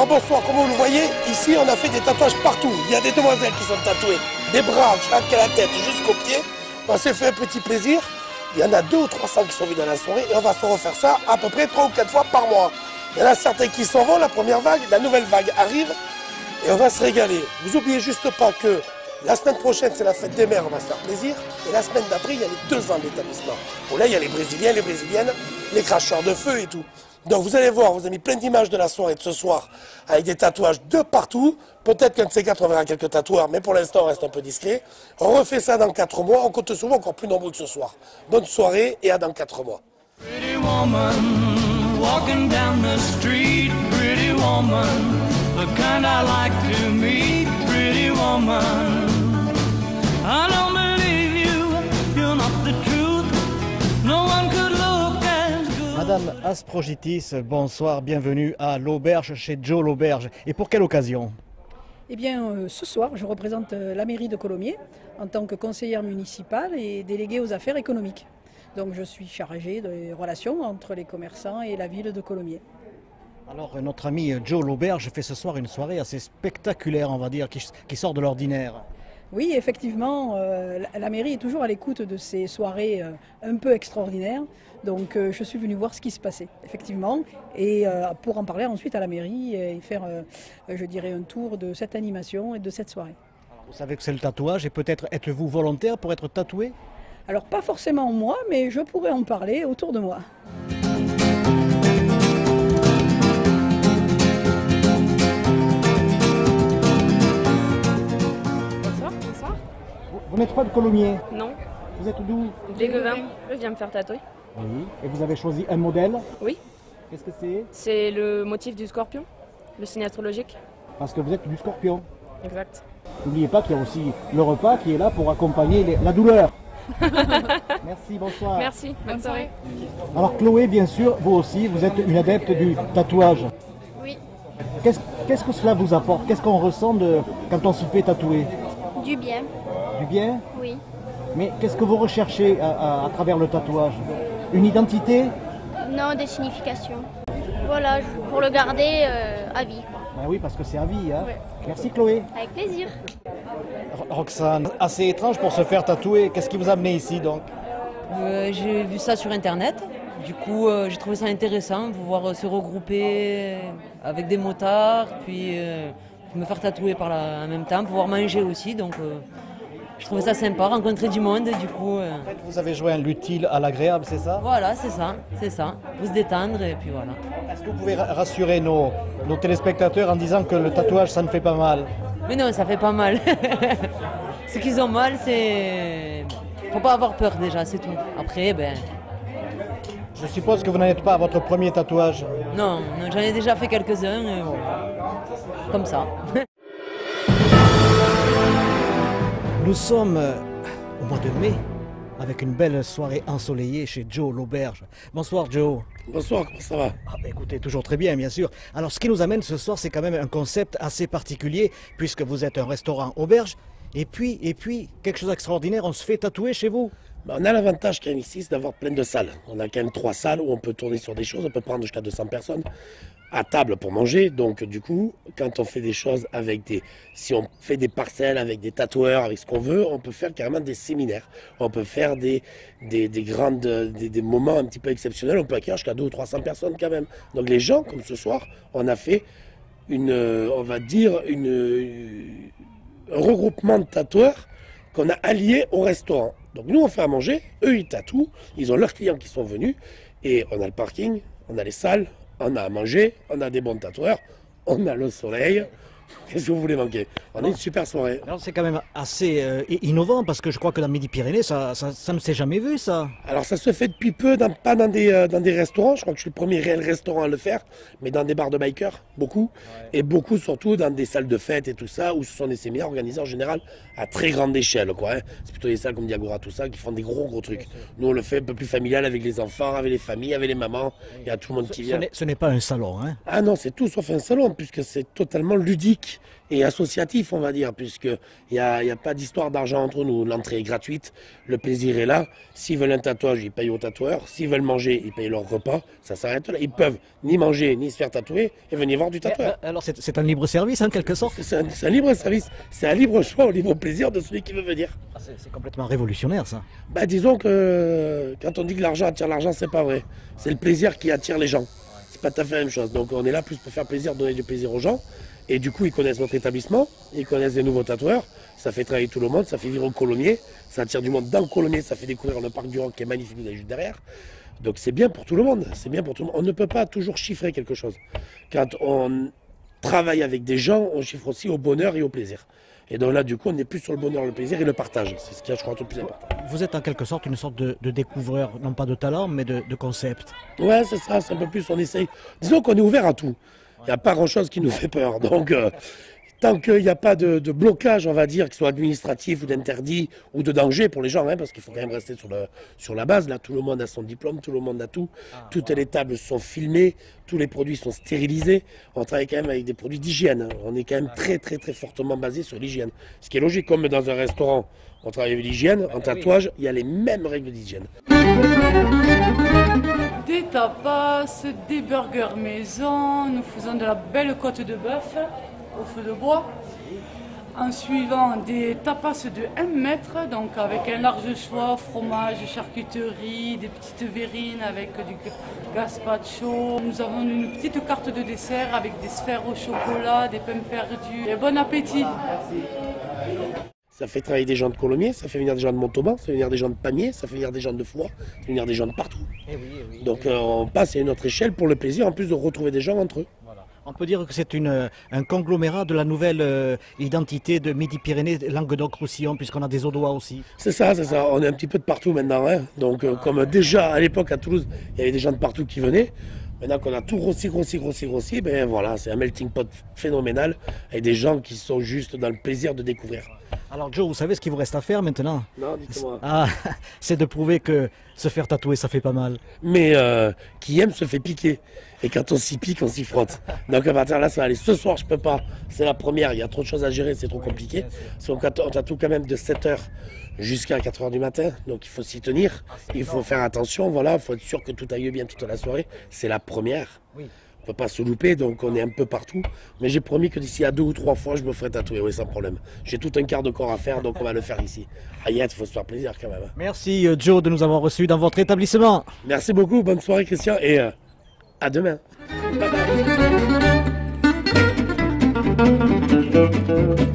Alors bonsoir, comme vous le voyez, ici on a fait des tatouages partout. Il y a des demoiselles qui sont tatouées, des bras, jusqu'à la tête, jusqu'aux pieds. On s'est fait un petit plaisir. Il y en a 200 ou 300 qui sont venus dans la soirée et on va se refaire ça à peu près 3 ou 4 fois par mois. Il y en a certains qui s'en vont, la première vague, la nouvelle vague arrive et on va se régaler. Vous oubliez juste pas que la semaine prochaine c'est la fête des mères, on va se faire plaisir. Et la semaine d'après, il y a les 2 ans d'établissement. Où là, il y a les Brésiliens, les Brésiliennes, les cracheurs de feu et tout. Donc vous allez voir, vous avez mis plein d'images de la soirée de ce soir avec des tatouages de partout. Peut-être qu'un de ces 4, on verra quelques tatoueurs, mais pour l'instant, on reste un peu discret. On refait ça dans 4 mois, on compte souvent encore plus nombreux que ce soir. Bonne soirée et à dans 4 mois. Pretty woman, walking down the street, pretty woman, the kind I like to meet, pretty woman. I don't believe you, you're not the truth, no one could look as good. Madame Asprogitis, bonsoir, bienvenue à l'auberge chez Joe l'auberge. Et pour quelle occasion? Eh bien, ce soir, je représente la mairie de Colomiers en tant que conseillère municipale et déléguée aux affaires économiques. Donc je suis chargée des relations entre les commerçants et la ville de Colomiers. Alors notre ami Joe l'auberge fait ce soir une soirée assez spectaculaire, on va dire, qui sort de l'ordinaire. Oui, effectivement, la mairie est toujours à l'écoute de ces soirées un peu extraordinaires. Donc je suis venue voir ce qui se passait, effectivement, et pour en parler ensuite à la mairie et faire, je dirais, un tour de cette animation et de cette soirée. Alors, vous savez que c'est le tatouage et peut-être êtes-vous volontaire pour être tatoué? Alors pas forcément moi, mais je pourrais en parler autour de moi. Bonsoir, bonsoir. Vous n'êtes pas de Colomiers? Non, Vous êtes d'où? Léguevin. Je viens me faire tatouer. Oui. Et vous avez choisi un modèle? Oui. Qu'est-ce que c'est? C'est le motif du scorpion, le signe astrologique. Parce que vous êtes du scorpion. Exact. N'oubliez pas qu'il y a aussi le repas qui est là pour accompagner la douleur. Merci, bonsoir. Merci, bonne soirée. Alors Chloé, bien sûr, vous aussi, vous êtes une adepte du tatouage. Oui, Qu'est-ce que cela vous apporte? Qu'est-ce qu'on ressent quand on se fait tatouer? du bien, Du bien? oui. Mais qu'est-ce que vous recherchez à travers le tatouage? Une identité? Non, des significations. Voilà, pour le garder à vie, quoi. Ben oui, parce que c'est à vie. Hein. Ouais. Merci Chloé. Avec plaisir. Roxane, assez étrange pour se faire tatouer. Qu'est-ce qui vous a amené ici donc? J'ai vu ça sur internet, du coup j'ai trouvé ça intéressant de pouvoir se regrouper avec des motards, puis me faire tatouer en même temps, pouvoir manger aussi, donc je trouvais ça sympa, rencontrer du monde, du coup... En fait, vous avez joué l'utile à l'agréable, c'est ça? Voilà, c'est ça, pour se détendre et puis voilà. Est-ce que vous pouvez rassurer nos téléspectateurs en disant que le tatouage ça ne fait pas mal? Mais non, ça fait pas mal. Ce qu'ils ont mal, c'est... Faut pas avoir peur déjà, c'est tout. Après, ben... Je suppose que vous n'êtes pas à votre premier tatouage. Non, j'en ai déjà fait quelques-uns, comme ça. Nous sommes au mois de mai, avec une belle soirée ensoleillée chez Joe l'auberge. Bonsoir Joe. Bonsoir, comment ça va? Écoutez, toujours très bien, bien sûr. Alors ce qui nous amène ce soir, c'est quand même un concept assez particulier, puisque vous êtes un restaurant auberge. Et puis, quelque chose d'extraordinaire, on se fait tatouer chez vous. On a l'avantage quand même ici, c'est d'avoir plein de salles. On a quand même 3 salles où on peut tourner sur des choses, on peut prendre jusqu'à 200 personnes à table pour manger. Donc du coup, quand on fait des choses si on fait des parcelles avec des tatoueurs, avec ce qu'on veut, on peut faire carrément des séminaires. On peut faire des moments un petit peu exceptionnels. On peut accueillir jusqu'à 200 ou 300 personnes quand même. Donc les gens, comme ce soir, on a fait un regroupement de tatoueurs qu'on a alliés au restaurant. Donc nous on fait à manger, eux ils tatouent, ils ont leurs clients qui sont venus et on a le parking, on a les salles, on a à manger, on a des bons tatoueurs, on a le soleil. Qu'est-ce que vous voulez manquer? On a une super soirée. Alors c'est quand même assez innovant parce que je crois que dans Midi-Pyrénées, ça ne s'est jamais vu ça. Alors ça se fait depuis peu, pas dans des restaurants, je crois que je suis le premier réel restaurant à le faire, mais dans des bars de bikers, beaucoup, et beaucoup surtout dans des salles de fête et tout ça, où ce sont des séminaires organisés en général à très grande échelle, quoi. Hein. C'est plutôt des salles comme Diagora, tout ça, qui font des gros trucs. Nous on le fait un peu plus familial avec les enfants, avec les familles, avec les mamans, il y a tout le monde qui vient. Ce n'est pas un salon, hein? Ah non, c'est tout sauf un salon, puisque c'est totalement ludique. ludique et associatif, on va dire, puisqu'il n'y a pas d'histoire d'argent entre nous. L'entrée est gratuite, le plaisir est là. S'ils veulent un tatouage, ils payent au tatoueur. S'ils veulent manger, ils payent leur repas. Ça s'arrête là. Ils peuvent ni manger, ni se faire tatouer et venir voir du tatoueur. Alors c'est un libre service en quelque sorte. C'est un libre service, c'est un libre choix, au libre plaisir de celui qui veut venir. C'est complètement révolutionnaire ça. Bah, disons que quand on dit que l'argent attire l'argent, c'est pas vrai. C'est le plaisir qui attire les gens. C'est pas tout à fait la même chose. Donc on est là plus pour faire plaisir, donner du plaisir aux gens. Et du coup, ils connaissent notre établissement, ils connaissent des nouveaux tatoueurs. Ça fait travailler tout le monde, ça fait vivre au Colomiers. Ça attire du monde dans le Colomiers, ça fait découvrir le parc du Roc qui est magnifique juste derrière. Donc c'est bien pour tout le monde. C'est bien pour tout le monde. On ne peut pas toujours chiffrer quelque chose. Quand on travaille avec des gens, on chiffre aussi au bonheur et au plaisir. Et donc là, du coup, on est plus sur le bonheur, le plaisir et le partage. C'est ce qui est, je crois, le plus important. Vous êtes en quelque sorte une sorte de découvreur, non pas de talent, mais de concept. Ouais, c'est ça, c'est un peu plus, on essaye. Disons qu'on est ouvert à tout. Il n'y a pas grand-chose qui nous fait peur. Donc, tant qu'il n'y a pas de blocage, on va dire, qu'il soit administratif ou d'interdit ou de danger pour les gens, hein, parce qu'il faut quand même rester sur la base. Là, tout le monde a son diplôme, tout le monde a tout. Toutes les tables sont filmées, tous les produits sont stérilisés. On travaille quand même avec des produits d'hygiène. On est quand même très, très, très fortement basé sur l'hygiène. Ce qui est logique, comme dans un restaurant, on travaille avec l'hygiène. En tatouage, il y a les mêmes règles d'hygiène. Des tapas, des burgers maison, nous faisons de la belle côte de bœuf au feu de bois. En suivant des tapas de 1 mètre, donc avec un large choix, fromage, charcuterie, des petites verrines avec du gazpacho. Nous avons une petite carte de dessert avec des sphères au chocolat, des pains perdus. Et bon appétit! Ça fait travailler des gens de Colomiers, ça fait venir des gens de Montauban, ça fait venir des gens de Pamiers, ça fait venir des gens de Foix, ça fait venir des gens de partout. Donc on passe à une autre échelle pour le plaisir, en plus de retrouver des gens entre eux. Voilà. On peut dire que c'est un conglomérat de la nouvelle identité de Midi-Pyrénées, Languedoc-Roussillon, puisqu'on a des Audois aussi. C'est ça, c'est ça. On est un petit peu de partout maintenant. Hein. Donc comme déjà à l'époque à Toulouse, il y avait des gens de partout qui venaient. Maintenant qu'on a tout grossi, ben voilà, c'est un melting pot phénoménal avec des gens qui sont juste dans le plaisir de découvrir. Alors Joe, vous savez ce qu'il vous reste à faire maintenant? Non, dites-moi. Ah, c'est de prouver que se faire tatouer, ça fait pas mal. Mais qui aime se fait piquer. Et quand on s'y pique, on s'y frotte. Donc à partir de là, ça va aller. Ce soir, je peux pas. C'est la première, il y a trop de choses à gérer, c'est trop compliqué. On tatoue quand même de 7h jusqu'à 4h du matin, donc il faut s'y tenir. Il faut faire attention, voilà, il faut être sûr que tout aille bien toute la soirée. C'est la première. Oui. On ne peut pas se louper, donc on est un peu partout. Mais j'ai promis que d'ici à 2 ou 3 fois, je me ferai tatouer, oui, sans problème. J'ai tout un quart de corps à faire, donc on va le faire ici. Ayette, il faut se faire plaisir quand même. Merci Joe de nous avoir reçus dans votre établissement. Merci beaucoup, bonne soirée Christian, et à demain. Bye bye.